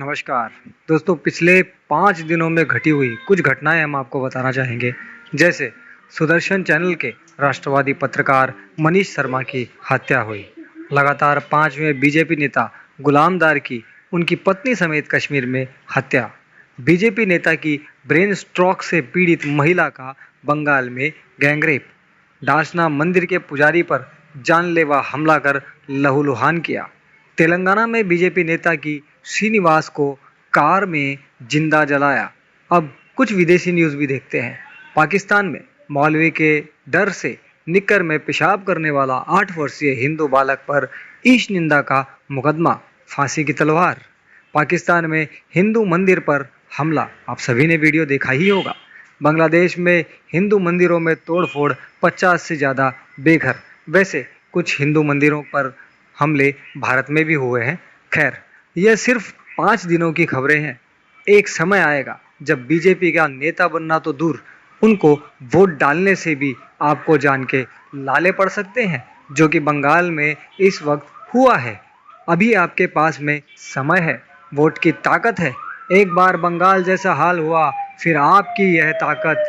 नमस्कार दोस्तों, पिछले 5 दिनों में घटी हुई कुछ घटनाएं हम आपको बताना चाहेंगे। जैसे सुदर्शन चैनल के राष्ट्रवादी पत्रकार मनीष शर्मा की हत्या हुई। लगातार 5वें बीजेपी नेता गुलाम दार की उनकी पत्नी समेत कश्मीर में हत्या। बीजेपी नेता की ब्रेन स्ट्रोक से पीड़ित महिला का बंगाल में गैंगरेप। डासना मंदिर के पुजारी पर जानलेवा हमला कर लहूलुहान किया। तेलंगाना में बीजेपी नेता की श्रीनिवास को कार में जिंदा जलाया। अब कुछ विदेशी न्यूज़ भी देखते हैं। पाकिस्तान में मौलवी के डर से निक्कर में पेशाब करने वाला 8 वर्षीय हिंदू बालक पर ईश निंदा का मुकदमा, फांसी की तलवार। पाकिस्तान में हिंदू मंदिर पर हमला, आप सभी ने वीडियो देखा ही होगा। बांग्लादेश में हिंदू मंदिरों में तोड़फोड़, 50 से ज़्यादा बेघर। वैसे कुछ हिंदू मंदिरों पर हमले भारत में भी हुए हैं। खैर, यह सिर्फ 5 दिनों की खबरें हैं। एक समय आएगा जब बीजेपी का नेता बनना तो दूर, उनको वोट डालने से भी आपको जान के लाले पड़ सकते हैं, जो कि बंगाल में इस वक्त हुआ है। अभी आपके पास में समय है, वोट की ताकत है। एक बार बंगाल जैसा हाल हुआ, फिर आपकी यह ताकत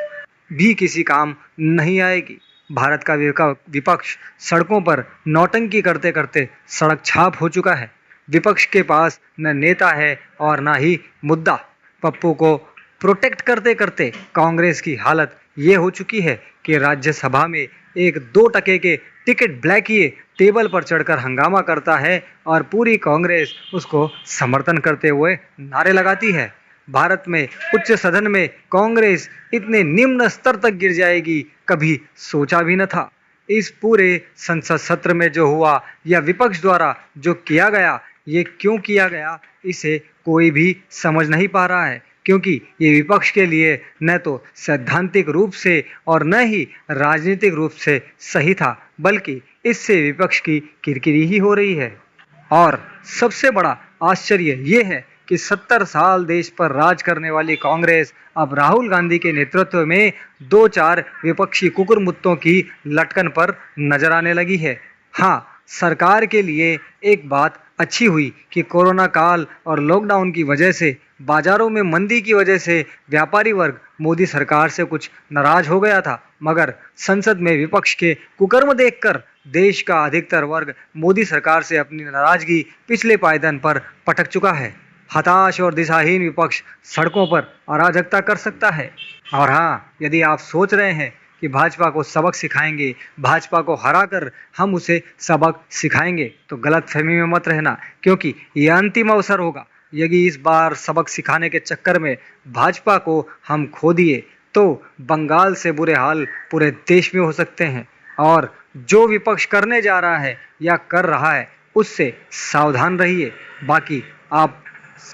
भी किसी काम नहीं आएगी। भारत का विपक्ष सड़कों पर नौटंकी करते करते सड़क छाप हो चुका है। विपक्ष के पास न नेता है और न ही मुद्दा। पप्पू को प्रोटेक्ट करते करते कांग्रेस की हालत ये हो चुकी है कि राज्यसभा में 1-2 के टिकट ब्लैक किए टेबल पर चढ़कर हंगामा करता है और पूरी कांग्रेस उसको समर्थन करते हुए नारे लगाती है। भारत में उच्च सदन में कांग्रेस इतने निम्न स्तर तक गिर जाएगी, कभी सोचा भी न था। इस पूरे संसद सत्र में जो हुआ या विपक्ष द्वारा जो किया गया, ये क्यों किया गया, इसे कोई भी समझ नहीं पा रहा है, क्योंकि ये विपक्ष के लिए न तो सैद्धांतिक रूप से और न ही राजनीतिक रूप से सही था, बल्कि इससे विपक्ष की किरकिरी ही हो रही है। और सबसे बड़ा आश्चर्य ये है कि 70 साल देश पर राज करने वाली कांग्रेस अब राहुल गांधी के नेतृत्व में 2-4 विपक्षी कुकुरमुत्तों की लटकन पर नजर आने लगी है। हाँ, सरकार के लिए एक बात अच्छी हुई कि कोरोना काल और लॉकडाउन की वजह से, बाजारों में मंदी की वजह से व्यापारी वर्ग मोदी सरकार से कुछ नाराज हो गया था, मगर संसद में विपक्ष के कुकर्म देखकर देश का अधिकतर वर्ग मोदी सरकार से अपनी नाराजगी पिछले पायदान पर पटक चुका है। हताश और दिशाहीन विपक्ष सड़कों पर अराजकता कर सकता है। और हाँ, यदि आप सोच रहे हैं कि भाजपा को सबक सिखाएंगे, भाजपा को हराकर हम उसे सबक सिखाएंगे, तो गलतफहमी में मत रहना, क्योंकि यह अंतिम अवसर होगा। यदि इस बार सबक सिखाने के चक्कर में भाजपा को हम खो दिए तो बंगाल से बुरे हाल पूरे देश में हो सकते हैं। और जो विपक्ष करने जा रहा है या कर रहा है, उससे सावधान रहिए। बाकी आप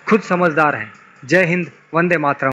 खुद समझदार हैं। जय हिंद, वंदे मातरम।